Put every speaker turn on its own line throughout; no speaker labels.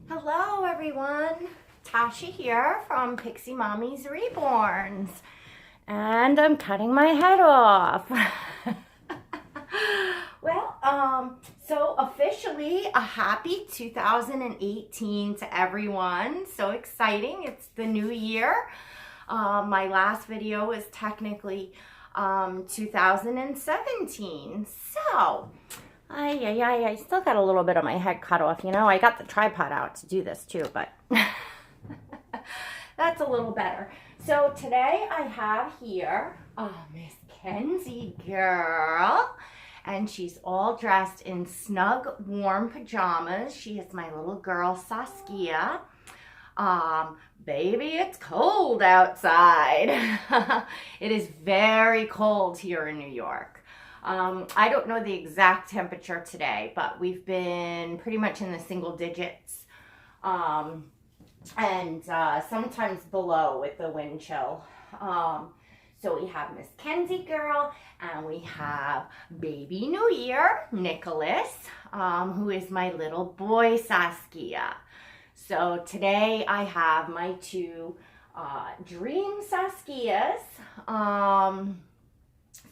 Hello everyone, Tasha here from Pixie Mommy's Reborns, and I'm cutting my head off. So officially a happy 2018 to everyone. So exciting, it's the new year. My last video was technically 2017, so I still got a little bit of my head cut off, you know. I got the tripod out to do this too, but that's a little better. So today I have here, Miss Kenzie girl, and she's all dressed in snug, warm pajamas. She is my little girl, Saskia. Baby, it's cold outside. It is very cold here in New York. I don't know the exact temperature today, but we've been pretty much in the single digits, and sometimes below with the wind chill. So we have Miss Kenzie girl, and we have baby New Year, Nicholas, who is my little boy, Saskia. So today I have my two Dream Saskias.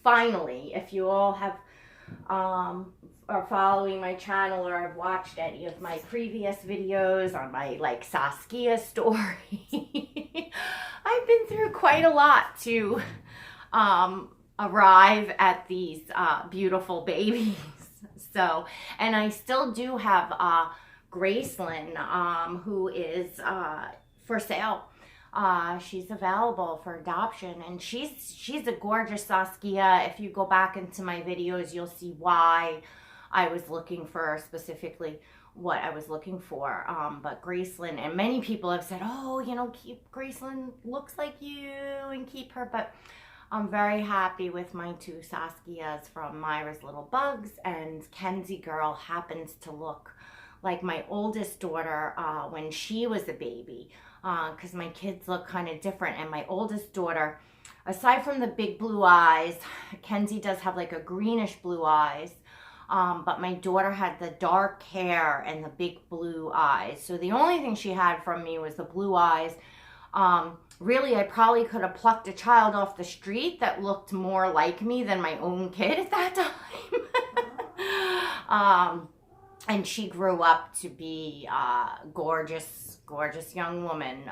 Finally, if you all have are following my channel or have watched any of my previous videos on my Saskia story, I've been through quite a lot to arrive at these beautiful babies. So, and I still do have Gracelyn, who is for sale. She's available for adoption, and she's a gorgeous Saskia. If you go back into my videos, you'll see why I was looking for specifically what I was looking for. But Gracelyn, and many people have said, oh, you know, keep Gracelyn, looks like you, and keep her. But I'm very happy with my two Saskias from Myra's Little Bugs, and Kenzie girl happens to look like my oldest daughter when she was a baby. Because my kids look kind of different, and my oldest daughter, aside from the big blue eyes, Kenzie does have like a greenish blue eyes, but my daughter had the dark hair and the big blue eyes. So the only thing she had from me was the blue eyes. Really, I probably could have plucked a child off the street that looked more like me than my own kid at that time. And she grew up to be gorgeous young woman,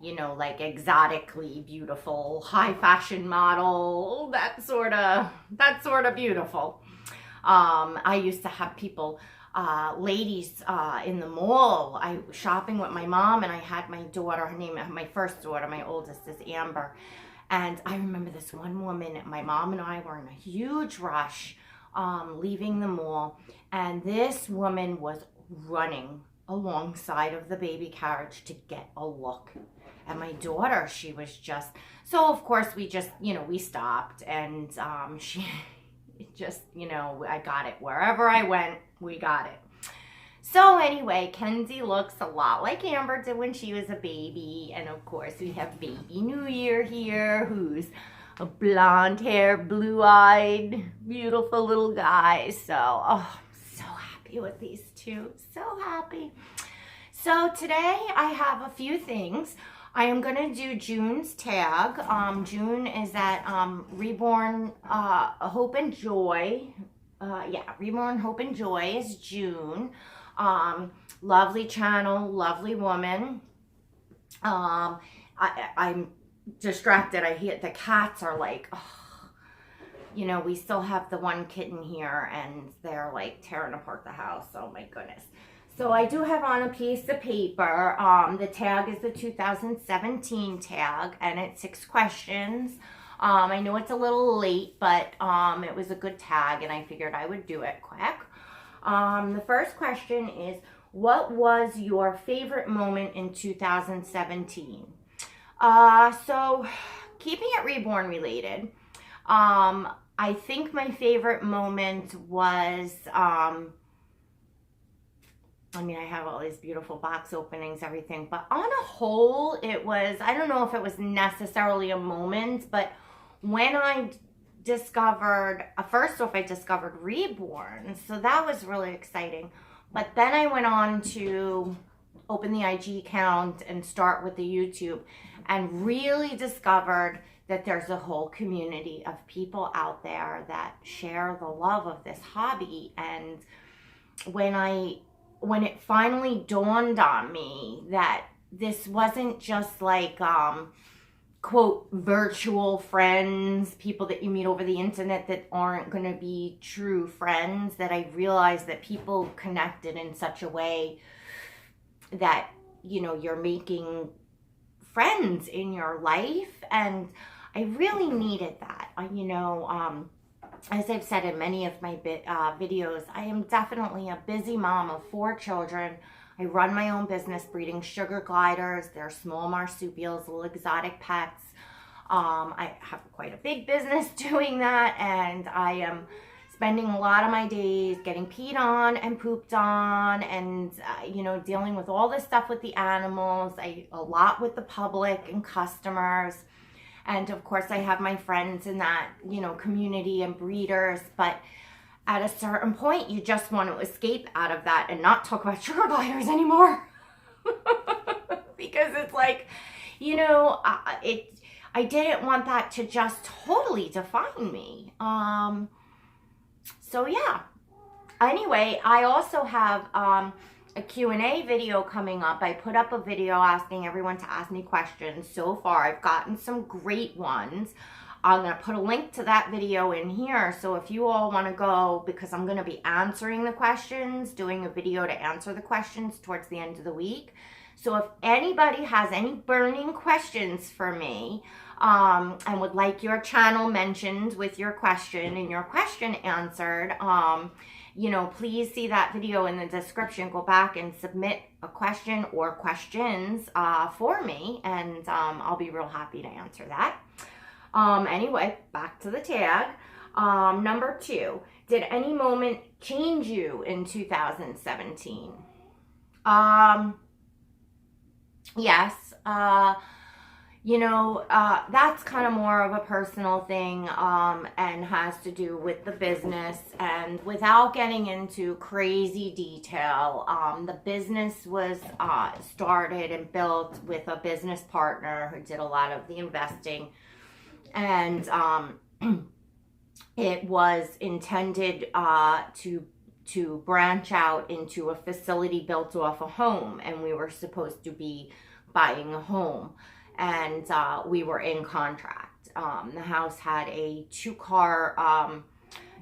you know, like exotically beautiful, high fashion model, that sort of beautiful. I used to have people, ladies in the mall. I was shopping with my mom, and I had my daughter, my first daughter, my oldest is Amber. And I remember this one woman, my mom and I were in a huge rush, leaving the mall, and this woman was running alongside of the baby carriage to get a look at my daughter. She was just, so of course we just, you know, we stopped, and she just, you know, I got it. Wherever I went, we got it. So anyway, Kenzie looks a lot like Amber did when she was a baby, and of course we have baby New Year here, who's a blonde hair, blue-eyed, beautiful little guy. So, oh, I'm so happy with these two. So happy. So today I have a few things. I am going to do June's tag. June is at Reborn Hope and Joy. Reborn Hope and Joy is June. Lovely channel, lovely woman. I'm distracted. I hear the cats are like, oh, you know, we still have the one kitten here, and they're like tearing apart the house. Oh my goodness. So I do have on a piece of paper, the tag is the 2017 tag, and it's 6 questions. I know it's a little late, but it was a good tag, and I figured I would do it quick. The first question is, what was your favorite moment in 2017? So keeping it Reborn related, I think my favorite moment was, I mean, I have all these beautiful box openings, everything, but on a whole, it was, I don't know if it was necessarily a moment, but when I discovered, first off, I discovered Reborn, so that was really exciting. But then I went on to open the IG account and start with the YouTube, and really discovered that there's a whole community of people out there that share the love of this hobby. And when it finally dawned on me that this wasn't just like quote virtual friends, people that you meet over the internet that aren't going to be true friends, that I realized that people connected in such a way that, you know, you're making friends in your life. And I really needed that. You know, as I've said in many of my videos, I am definitely a busy mom of 4 children. I run my own business breeding sugar gliders. They're small marsupials, little exotic pets. I have quite a big business doing that, and I am spending a lot of my days getting peed on and pooped on, and you know, dealing with all this stuff with the animals, a lot with the public and customers. And of course I have my friends in that, you know, community and breeders, but at a certain point you just want to escape out of that and not talk about sugar gliders anymore. Because it's like, you know, I didn't want that to just totally define me. So yeah. Anyway, I also have a Q&A video coming up. I put up a video asking everyone to ask me questions. So far, I've gotten some great ones. I'm going to put a link to that video in here. So if you all want to go, because I'm going to be answering the questions, doing a video to answer the questions towards the end of the week. So if anybody has any burning questions for me, and would like your channel mentioned with your question and your question answered, you know, please see that video in the description. Go back and submit a question or questions for me, and I'll be real happy to answer that. Anyway, back to the tag. Number 2, did any moment change you in 2017? Yes. You know, that's kind of more of a personal thing, and has to do with the business. And without getting into crazy detail, the business was started and built with a business partner who did a lot of the investing. And it was intended to branch out into a facility built off a home, and we were supposed to be buying a home. And we were in contract. The house had a 2-car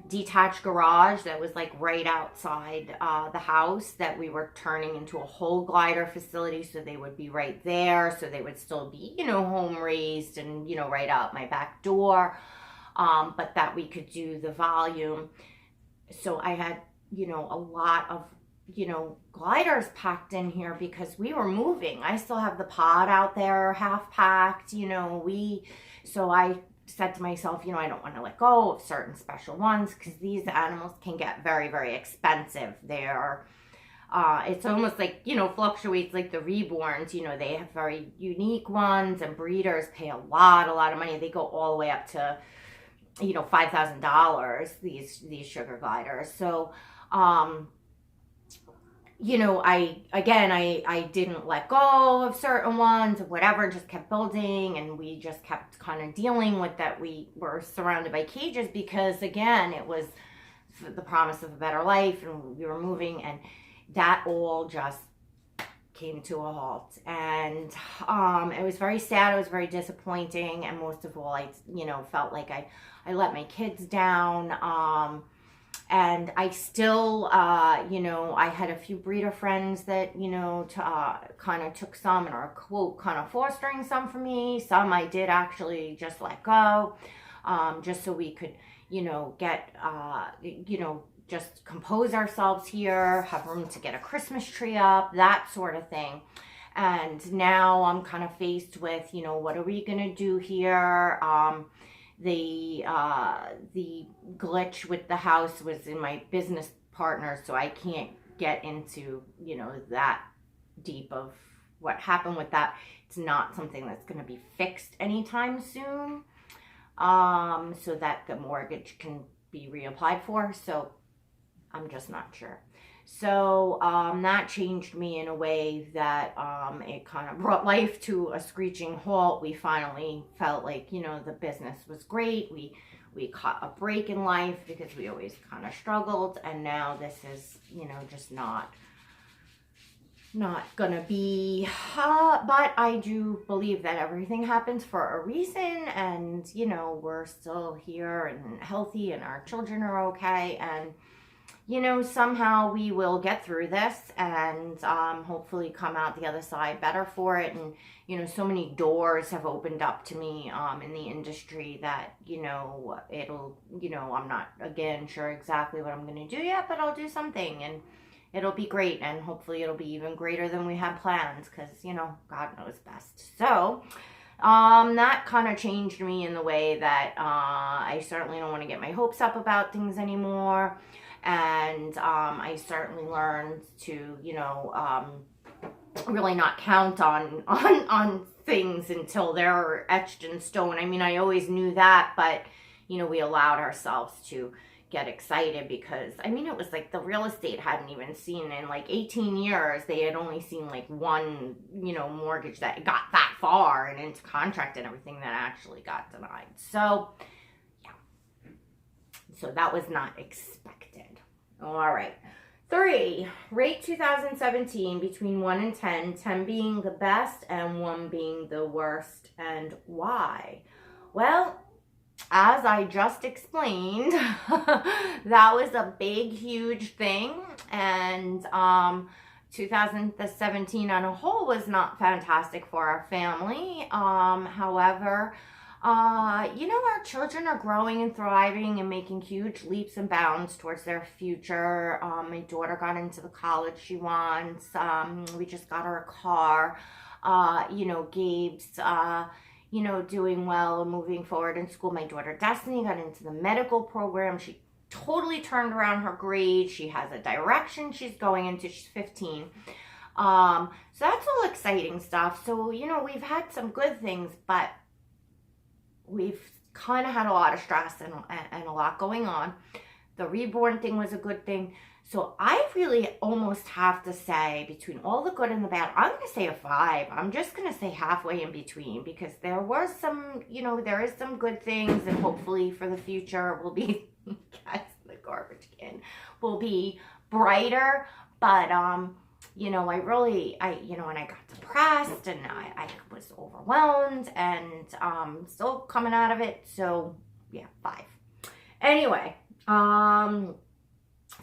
detached garage that was like right outside the house that we were turning into a whole glider facility. So they would be right there. So they would still be, you know, home raised and, you know, right out my back door. But that we could do the volume. So I had, you know, a lot of, you know, gliders packed in here because we were moving. I still have the pod out there half packed, you know. So I said to myself, you know, I don't want to let go of certain special ones because these animals can get very, very expensive. They're it's almost like, you know, fluctuates like the Reborns. You know, they have very unique ones, and breeders pay a lot of money. They go all the way up to, you know, $5,000, these sugar gliders. So you know, I didn't let go of certain ones or whatever, just kept building, and we just kept kind of dealing with that. We were surrounded by cages because, again, it was the promise of a better life, and we were moving, and that all just came to a halt. And it was very sad. It was very disappointing, and most of all, I, you know, felt like I let my kids down. And I still, you know, I had a few breeder friends that, you know, kind of took some and are, quote, kind of fostering some for me. Some I did actually just let go, just so we could, you know, get, you know, just compose ourselves here, have room to get a Christmas tree up, that sort of thing. And now I'm kind of faced with, you know, what are we going to do here? The glitch with the house was in my business partner, so I can't get into, you know, that deep of what happened with that. It's not something that's going to be fixed anytime soon, so that the mortgage can be reapplied for. So I'm just not sure. So that changed me in a way that it kind of brought life to a screeching halt. We finally felt like, the business was great. We caught a break in life because we always kind of struggled. And now this is, just not gonna be, but I do believe that everything happens for a reason, and we're still here and healthy, and our children are okay, and somehow we will get through this, and hopefully come out the other side better for it. And so many doors have opened up to me in the industry that it'll, I'm not again sure exactly what I'm going to do yet, but I'll do something, and it'll be great, and hopefully it'll be even greater than we had planned, because, God knows best. So, that kind of changed me in the way that I certainly don't want to get my hopes up about things anymore, and I certainly learned to, really not count on things until they're etched in stone. I mean, I always knew that, but, we allowed ourselves to get excited because, I mean, it was like the real estate hadn't even seen in like 18 years. They had only seen like one, mortgage that got that far and into contract and everything that actually got denied. So, yeah. So that was not expected. All right. 3, rate 2017 between 1 and 10, 10 being the best and 1 being the worst, and why? Well, as I just explained, that was a big, huge thing, and 2017 on a whole was not fantastic for our family. However, our children are growing and thriving and making huge leaps and bounds towards their future. My daughter got into the college she wants. We just got her a car. Gabe's doing well and moving forward in school. My daughter Destiny got into the medical program. She totally turned around her grades. She has a direction she's going into. She's 15. So that's all exciting stuff. So, we've had some good things, but we've kind of had a lot of stress and a lot going on. The Reborn thing was a good thing. So I really almost have to say, between all the good and the bad, I'm going to say a 5. I'm just going to say halfway in between, because there was some, there is some good things, and hopefully for the future will be, guys, the garbage can, will be brighter. But, and I got depressed, and I was overwhelmed, and still coming out of it. So yeah, 5. Anyway,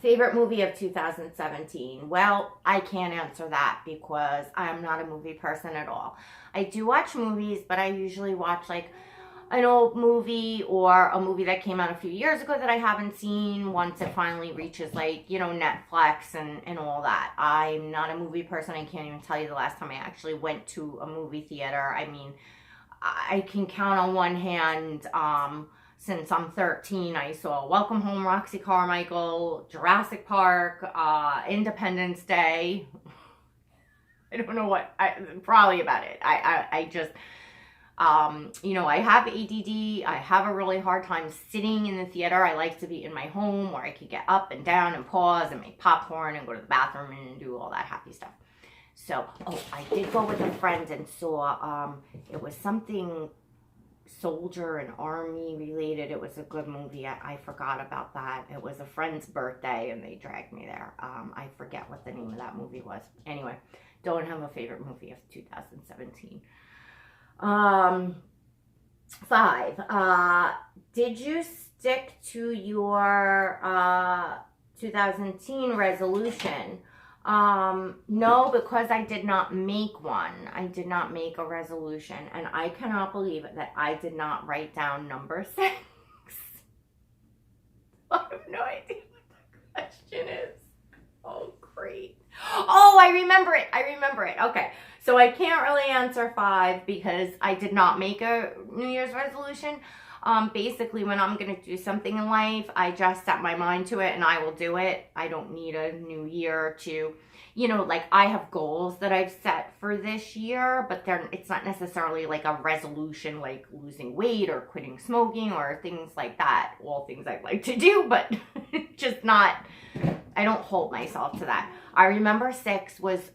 favorite movie of 2017? Well, I can't answer that because I'm not a movie person at all. I do watch movies, but I usually watch like an old movie or a movie that came out a few years ago that I haven't seen once it finally reaches like, Netflix and all that. I'm not a movie person. I can't even tell you the last time I actually went to a movie theater. I mean, I can count on one hand, since I'm 13, I saw Welcome Home, Roxy Carmichael, Jurassic Park, Independence Day. I don't know probably about it. I just, I have ADD. I have a really hard time sitting in the theater. I like to be in my home where I could get up and down and pause and make popcorn and go to the bathroom and do all that happy stuff. So, I did go with a friend and saw, it was something soldier and army related. It was a good movie. I forgot about that. It was a friend's birthday and they dragged me there. I forget what the name of that movie was. Anyway, don't have a favorite movie of 2017. 5. Did you stick to your 2010 resolution? No, because I did not make one. I did not make a resolution, and I cannot believe it that I did not write down number 6. I have no idea what the question is. Oh, great. Oh, I remember it. Okay. So I can't really answer 5 because I did not make a New Year's resolution. Basically, when I'm going to do something in life, I just set my mind to it and I will do it. I don't need a new year to, I have goals that I've set for this year, but it's not necessarily like a resolution like losing weight or quitting smoking or things like that. All things I'd like to do, but just not I don't hold myself to that. I remember 6 was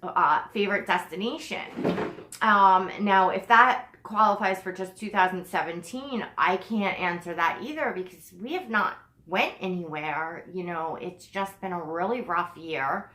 favorite destination. Now, if that qualifies for just 2017, I can't answer that either because we have not went anywhere. You know, it's just been a really rough year.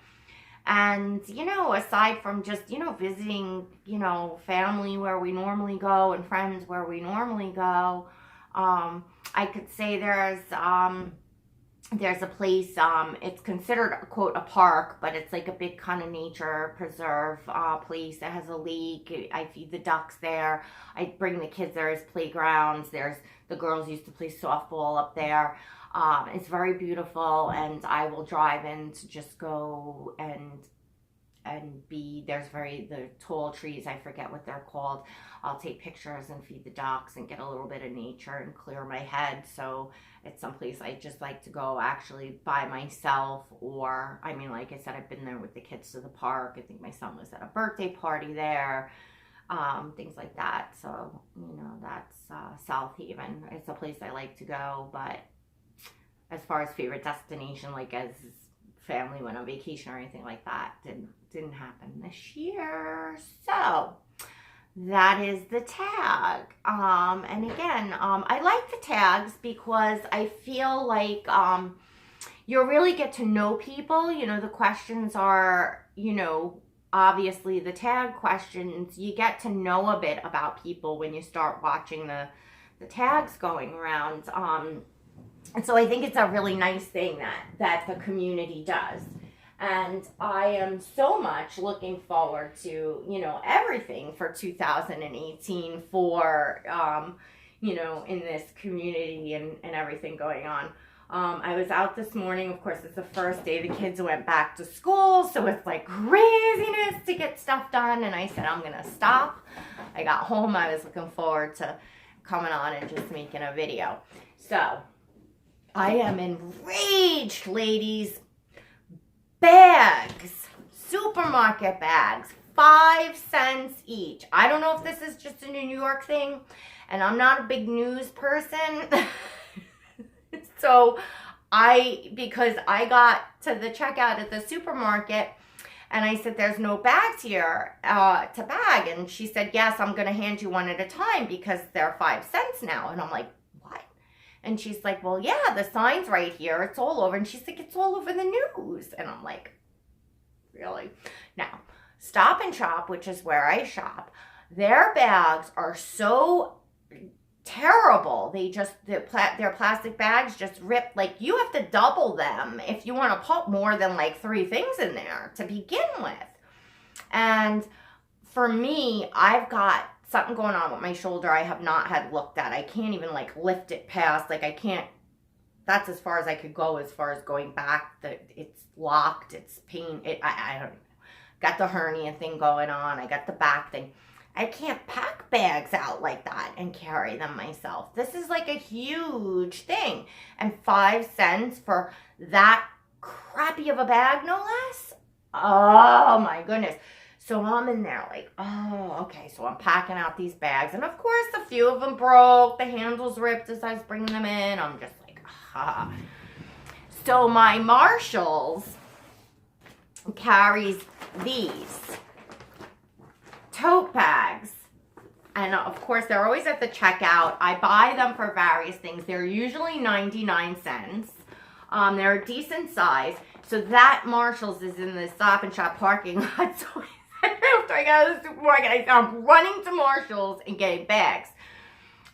And, you know, aside from just, you know, visiting, you know, family where we normally go and friends where we normally go, I could say there's a place, it's considered, quote, a park, but it's like a big kind of nature preserve place that has a lake. I feed the ducks there. I bring the kids there as playgrounds. The girls used to play softball up there. It's very beautiful, and I will drive in to just go and there's the tall trees, I forget what they're called. I'll take pictures and feed the ducks and get a little bit of nature and clear my head. So it's someplace I just like to go actually by myself, or, I mean, like I said, I've been there with the kids to the park. I think my son was at a birthday party there, things like that. So, you know, that's South Haven. It's a place I like to go, but as far as favorite destination, like as family went on vacation or anything like that, didn't happen this year. So that is the tag. And again, I like the tags because I feel like you really get to know people. You know, the questions are, you know, obviously the tag questions, you get to know a bit about people when you start watching the tags going around. And so I think it's a really nice thing that the community does. And I am so much looking forward to, you know, everything for 2018 for, you know, in this community and everything going on. I was out this morning. Of course, it's the first day the kids went back to school, so it's like craziness to get stuff done. And I said, I'm going to stop. I got home. I was looking forward to coming on and just making a video. So I am enraged, ladies. Bags, supermarket bags, 5 cents each. I don't know if this is just a New York thing, and I'm not a big news person. So because I got to the checkout at the supermarket, and I said, there's no bags here to bag. And she said, yes, I'm going to hand you one at a time because they're 5 cents now. And I'm like, and she's like, well, yeah, the sign's right here. It's all over. And she's like, it's all over the news. And I'm like, really? Now, Stop and Shop, which is where I shop, their bags are so terrible. Their plastic bags just rip. Like, you have to double them if you want to put more than like 3 things in there to begin with. And for me, I've got something going on with my shoulder I have not had looked at. I can't even like lift it past, like I can't, that's as far as I could go as far as going back. It's locked, it's pain, I don't know. Got the hernia thing going on, I got the back thing. I can't pack bags out like that and carry them myself. This is like a huge thing. And 5 cents for that crappy of a bag, no less? Oh my goodness. So I'm in there like, oh, okay. So I'm packing out these bags. And of course, a few of them broke. The handles ripped as I was bringing them in. I'm just like, ah. So my Marshalls carries these tote bags. And of course, they're always at the checkout. I buy them for various things. They're usually 99 cents. They're a decent size. So that Marshalls is in the Stop and Shop parking lot. So after I got out of the supermarket, I'm running to Marshalls and getting bags.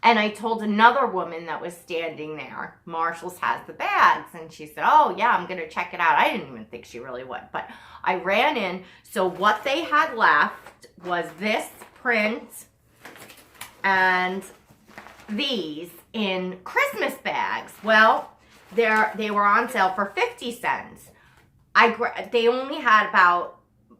And I told another woman that was standing there, Marshalls has the bags. And she said, oh, yeah, I'm going to check it out. I didn't even think she really would. But I ran in. So what they had left was this print and these in Christmas bags. Well, they were on sale for 50 cents. They only had about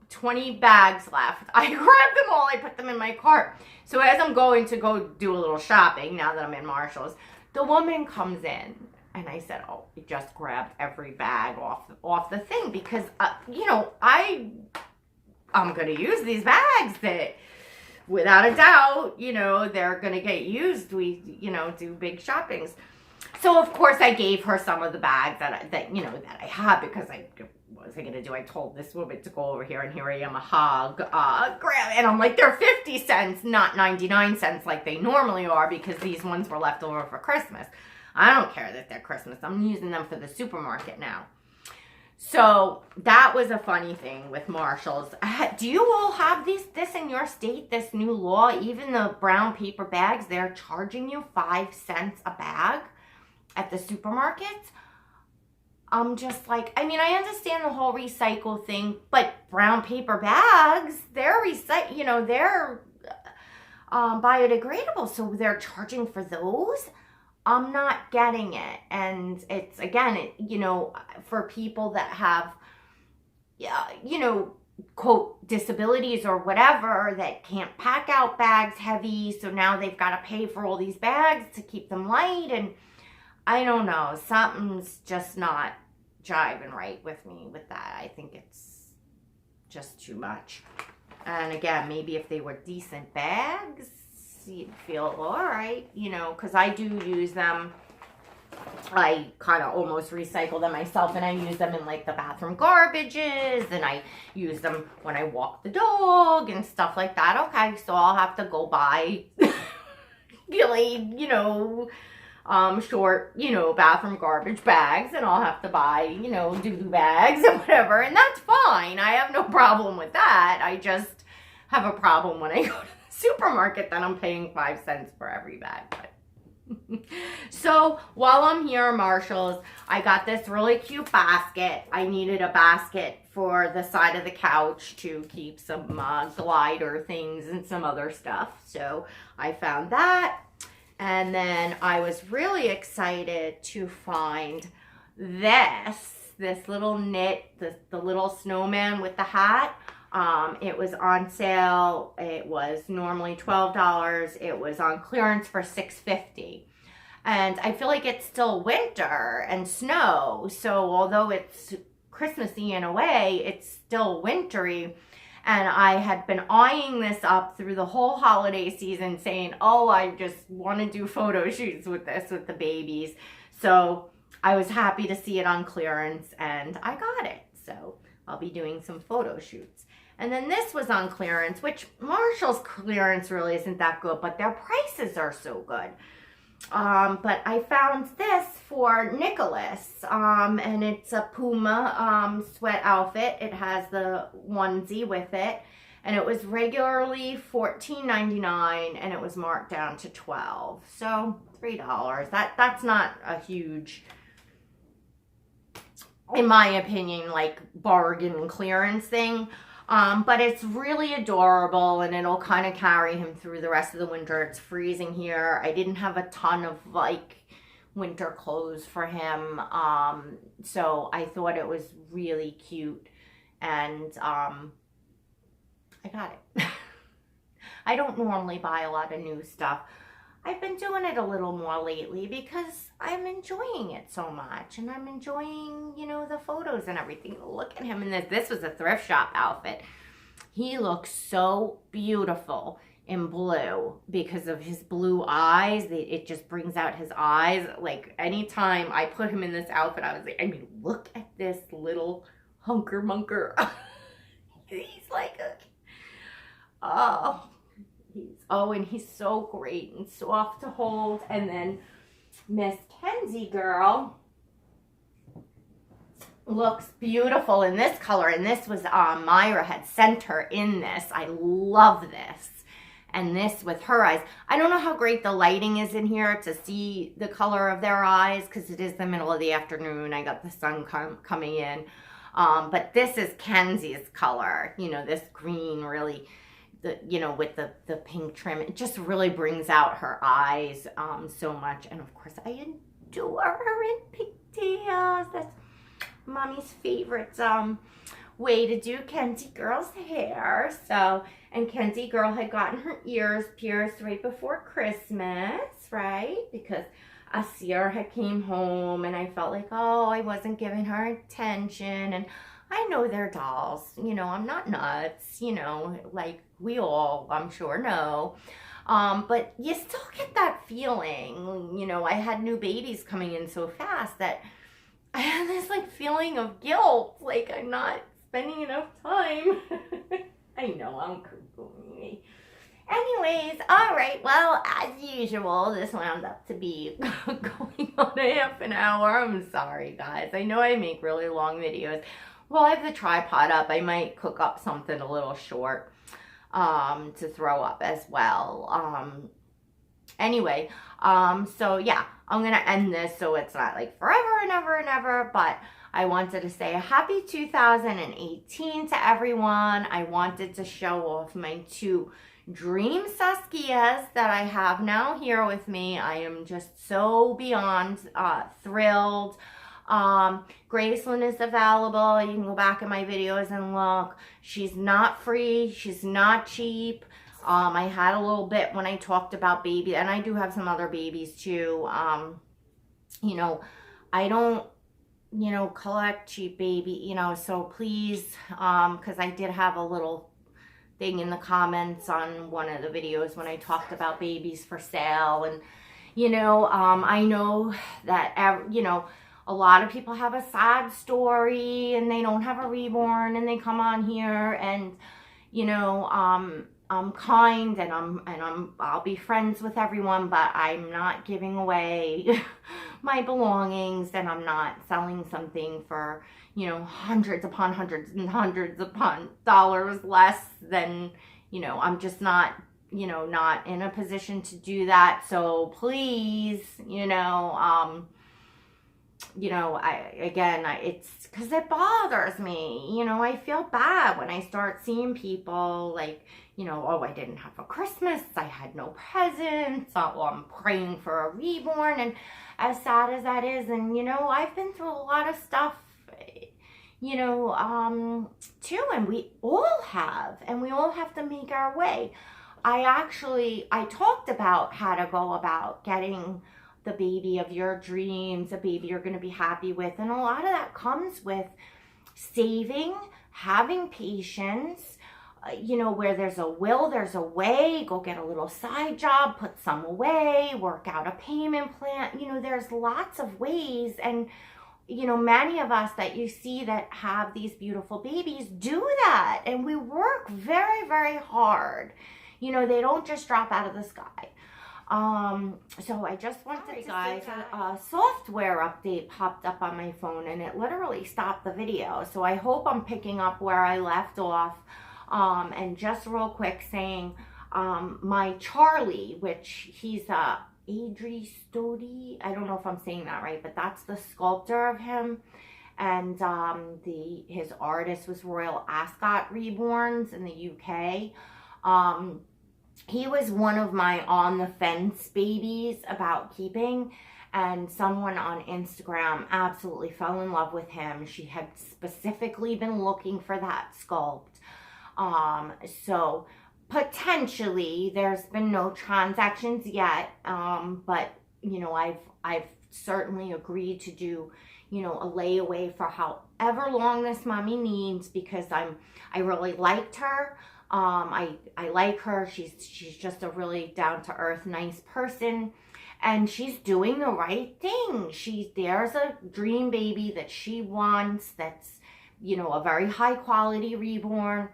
20 bags left. I grabbed them all. I put them in my cart. So as I'm going to go do a little shopping, now that I'm in Marshalls, the woman comes in. And I said, oh, you just grabbed every bag off the thing. Because, you know, I'm going to use these bags that, without a doubt, you know, they're going to get used. We, you know, do big shoppings. So of course I gave her some of the bags that I had, because what was I gonna do? I told this woman to go over here, and here I am, a hog, grab, and I'm like, they're 50 cents, not 99 cents like they normally are, because these ones were left over for Christmas. I don't care that they're Christmas. I'm using them for the supermarket now. So that was a funny thing with Marshalls. Do you all have this in your state, this new law? Even the brown paper bags, they're charging you 5 cents a bag at the supermarkets. I'm just like, I mean, I understand the whole recycle thing, but brown paper bags, they're they're biodegradable, so they're charging for those. I'm not getting it. And it's, again, for people that have, quote, disabilities or whatever, that can't pack out bags heavy, so now they've got to pay for all these bags to keep them light, and I don't know, something's just not jiving right with me with that. I think it's just too much. And again, maybe if they were decent bags, you'd feel all right, because I do use them. I kind of almost recycle them myself, and I use them in like the bathroom garbages, and I use them when I walk the dog and stuff like that. Okay, so I'll have to go buy really, short, bathroom garbage bags, and I'll have to buy, doo-doo bags and whatever, and that's fine. I have no problem with that. I just have a problem when I go to the supermarket that I'm paying 5 cents for every bag. So while I'm here at Marshalls, I got this really cute basket. I needed a basket for the side of the couch to keep some glider things and some other stuff. So I found that. And then I was really excited to find this little knit, the little snowman with the hat. It was on sale. It was normally $12. It was on clearance for $6.50. And I feel like it's still winter and snow. So although it's Christmassy in a way, it's still wintry. And I had been eyeing this up through the whole holiday season, saying, oh, I just want to do photo shoots with this, with the babies. So I was happy to see it on clearance, and I got it. So I'll be doing some photo shoots. And then this was on clearance, which Marshall's clearance really isn't that good, but their prices are so good. But I found this for Nicholas, and it's a Puma sweat outfit. It has the onesie with it, and it was regularly $14.99, and it was marked down to $12, so $3. That's not a huge, in my opinion, like bargain clearance thing. But it's really adorable, and it'll kind of carry him through the rest of the winter. It's freezing here. I didn't have a ton of like winter clothes for him. So I thought it was really cute, and I got it. I don't normally buy a lot of new stuff. I've been doing it a little more lately because I'm enjoying it so much, and I'm enjoying, the photos and everything. Look at him in this. This was a thrift shop outfit. He looks so beautiful in blue because of his blue eyes. It just brings out his eyes. Like anytime I put him in this outfit, I was like, look at this little hunker munker. He's like and he's so great and soft to hold. And then Miss Kenzie girl looks beautiful in this color, and this was Myra had sent her in this. I love this. And this with her eyes. I don't know how great the lighting is in here to see the color of their eyes, because it is the middle of the afternoon. I got the sun coming in. But this is Kenzie's color, this green, really, with the pink trim. It just really brings out her eyes so much. And of course, I adore her in pigtails. That's Mommy's favorite way to do Kenzie girl's hair. So, and Kenzie girl had gotten her ears pierced right before Christmas, right? Because Asir had came home, and I felt like, oh, I wasn't giving her attention, and I know they're dolls. You know, I'm not nuts, you know, like we all, I'm sure, know. But you still get that feeling. You know, I had new babies coming in so fast that I had this like feeling of guilt, like I'm not spending enough time. I know, I'm cuckoo. Anyways, all right, well, as usual, this wound up to be going on a half an hour. I'm sorry, guys. I know I make really long videos. Well, I have the tripod up. I might cook up something a little short to throw up as well. Anyway, so yeah, I'm going to end this so it's not like forever and ever and ever, but I wanted to say a happy 2018 to everyone. I wanted to show off my 2 Dream Saskias that I have now here with me. I am just so beyond thrilled. Graceland is available. You can go back in my videos and look. She's not free. She's not cheap. I had a little bit when I talked about baby, and I do have some other babies too. You know, I don't, you know, collect cheap baby, you know, so please, because I did have a little thing in the comments on one of the videos when I talked about babies for sale, and, you know, I know that, you know, a lot of people have a sad story and they don't have a reborn and they come on here and, you know, I'm kind and I'll be friends with everyone, but I'm not giving away my belongings, and I'm not selling something for, you know, hundreds upon hundreds and hundreds upon dollars less than, you know, I'm just not, you know, not in a position to do that. So please, you know, it's because it bothers me. You know, I feel bad when I start seeing people like, you know, oh, I didn't have a Christmas, I had no presents, oh, I'm praying for a reborn, and as sad as that is, and, you know, I've been through a lot of stuff, you know, too, and we all have, and we all have to make our way. I talked about how to go about getting the baby of your dreams, a baby you're going to be happy with. And a lot of that comes with saving, having patience, you know, where there's a will, there's a way. Go get a little side job, put some away, work out a payment plan. You know, there's lots of ways. And, you know, many of us that you see that have these beautiful babies do that. And we work very, very hard. You know, they don't just drop out of the sky. So I just wanted to guys, a software update popped up on my phone and it literally stopped the video. So I hope I'm picking up where I left off. And just real quick saying, my Charlie, which he's Adri Stodi, I don't know if I'm saying that right, but that's the sculptor of him. And his artist was Royal Ascot Reborns in the UK. He was one of my on the fence babies about keeping, and someone on Instagram absolutely fell in love with him. She had specifically been looking for that sculpt. So potentially there's been no transactions yet, but you know, I've certainly agreed to do, you know, a layaway for however long this mommy needs, because I really liked her. I like her. She's just a really down-to-earth, nice person, and she's doing the right thing. There's a dream baby that she wants that's, you know, a very high quality reborn.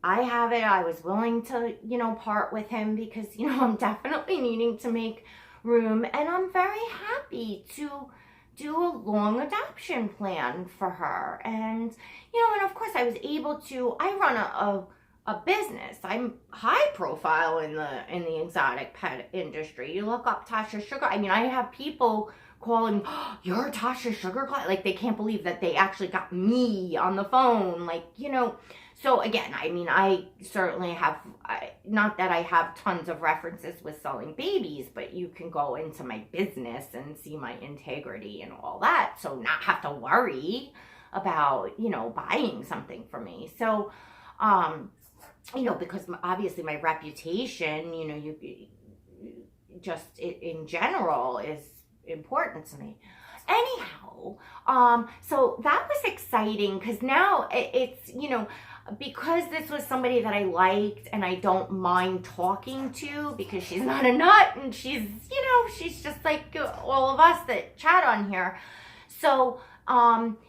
I have it. I was willing to, you know, part with him because, you know, I'm definitely needing to make room, and I'm very happy to do a long adoption plan for her. And, you know, and of course I was able to, I run a business. I'm high profile in the exotic pet industry. You look up Tasha Sugar. I mean, I have people calling, oh, you're Tasha Sugar, like they can't believe that they actually got me on the phone. Like, you know, so again, I mean, I certainly have, not that I have tons of references with selling babies, but you can go into my business and see my integrity and all that. So not have to worry about, you know, buying something from me. So, you know, because obviously my reputation, you know, just in general is important to me. anyhow, so that was exciting because now it's, you know, because this was somebody that I liked and I don't mind talking to because she's not a nut and she's, you know, she's just like all of us that chat on here. So,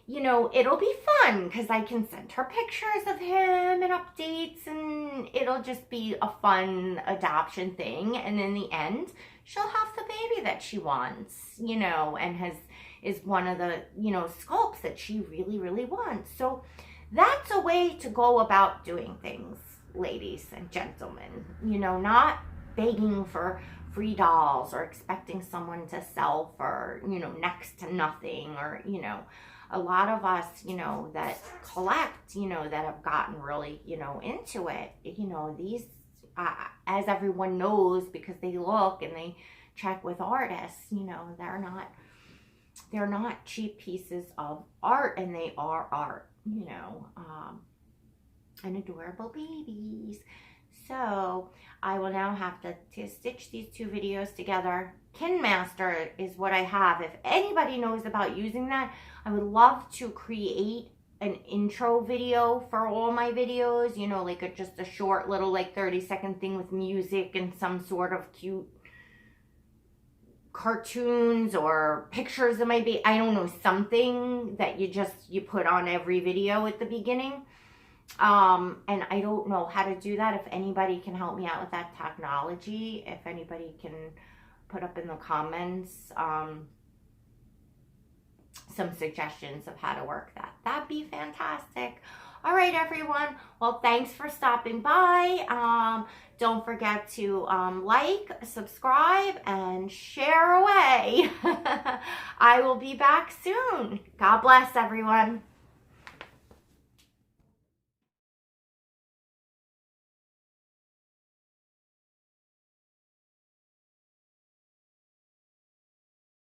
you know, it'll be fun because I can send her pictures of him and updates, and it'll just be a fun adoption thing. And in the end, she'll have the baby that she wants, you know, and is one of the, you know, sculpts that she really, really wants. So that's a way to go about doing things, ladies and gentlemen, you know, not begging for free dolls or expecting someone to sell for, you know, next to nothing, or, you know, a lot of us, you know, that collect, you know, that have gotten really, you know, into it, you know, these, as everyone knows, because they look and they check with artists, you know, they're not cheap pieces of art, and they are art, you know, and adorable babies. So I will now have to stitch these two videos together. KinMaster is what I have. If anybody knows about using that, I would love to create an intro video for all my videos, you know, like just a short little like 30-second thing with music and some sort of cute cartoons or pictures that might be, I don't know, something that you put on every video at the beginning. And I don't know how to do that. If anybody can help me out with that technology, if anybody can put up in the comments some suggestions of how to work that, that'd be fantastic. All right, everyone. Well, thanks for stopping by. Don't forget to like, subscribe, and share away. I will be back soon. God bless, everyone.